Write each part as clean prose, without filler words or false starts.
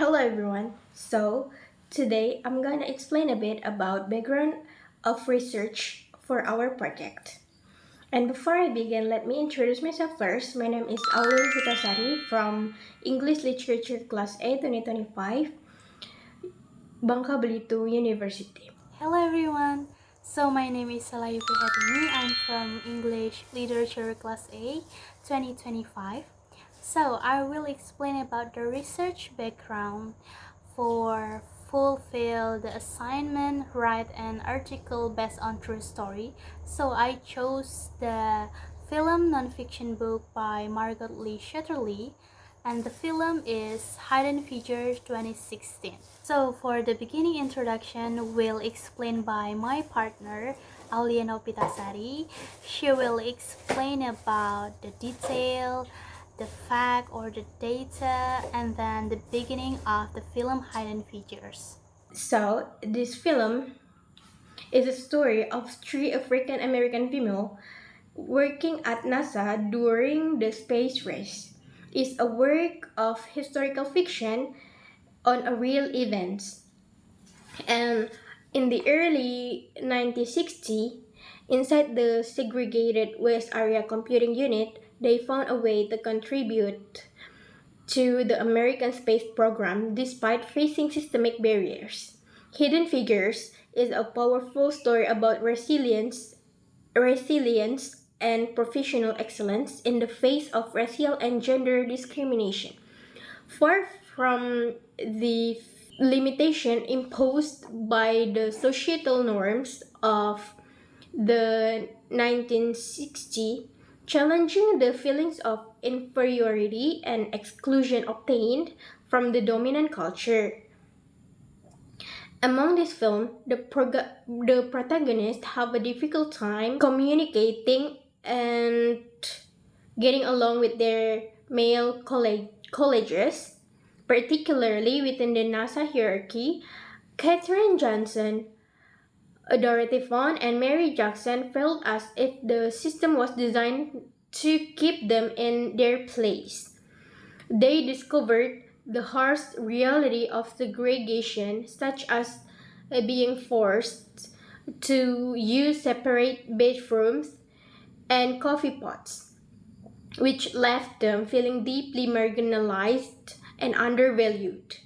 Hello everyone. Today I'm going to explain a bit about background of research for our project. And before I begin, let me introduce myself first. My name is Aulia Vitasari from English Literature Class A 2025, Bangka Belitung University. Hello everyone. My name is Salayuki Hatimi. I'm from English Literature Class A 2025. I will explain about the research background for fulfill the assignment, write an article based on true story. I chose the film nonfiction book by Margot Lee Shetterly, and the film is Hidden Figures 2016. For the beginning introduction, will explain by my partner Auliano Pitasari. She will explain about the detail, the fact or the data, and then the beginning of the film Hidden Figures. This film is a story of three African American female working at NASA during the space race. It's a work of historical fiction on a real events. And in the early 1960s, inside the segregated West Area Computing Unit, they found a way to contribute to the American space program despite facing systemic barriers. Hidden Figures is a powerful story about resilience and professional excellence in the face of racial and gender discrimination. Far from the limitation imposed by the societal norms of the 1960s, challenging the feelings of inferiority and exclusion obtained from the dominant culture. Among this film, the protagonists have a difficult time communicating and getting along with their male colleagues, particularly within the NASA hierarchy. Katherine Johnson, Dorothy Vaughan, and Mary Jackson felt as if the system was designed to keep them in their place. They discovered the harsh reality of segregation, such as being forced to use separate bedrooms and coffee pots, which left them feeling deeply marginalized and undervalued.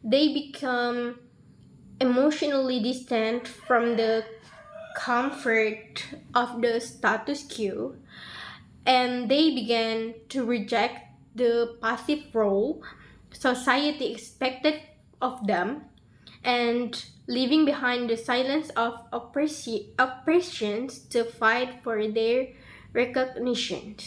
They become emotionally distant from the comfort of the status quo, and they began to reject the passive role society expected of them and leaving behind the silence of oppressions to fight for their recognition.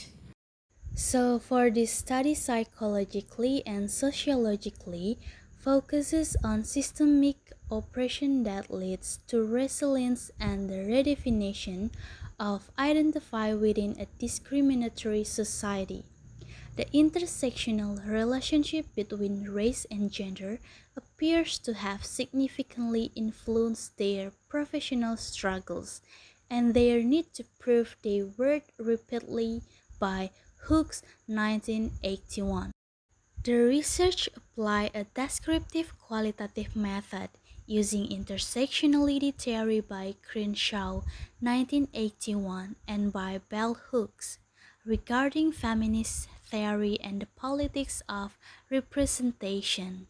For this study psychologically and sociologically focuses on systemic oppression that leads to resilience and the redefinition of identify within a discriminatory society. The intersectional relationship between race and gender appears to have significantly influenced their professional struggles and their need to prove their worth repeatedly by Hooke's 1981. The research applied a descriptive qualitative method using intersectionality theory by Crenshaw 1981 and by Bell Hooks regarding feminist theory and the politics of representation.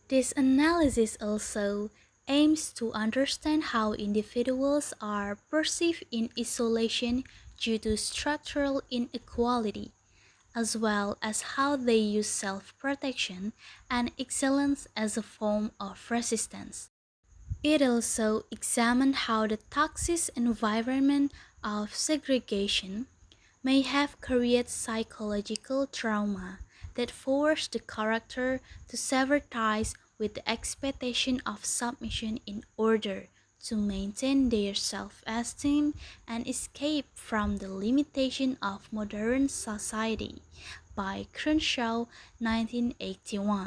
This analysis also aims to understand how individuals are perceived in isolation due to structural inequality, as well as how they use self-protection and excellence as a form of resistance. It also examined how the toxic environment of segregation may have created psychological trauma that forced the character to sever ties with the expectation of submission in order to maintain their self-esteem and escape from the limitation of modern society by Crenshaw 1981.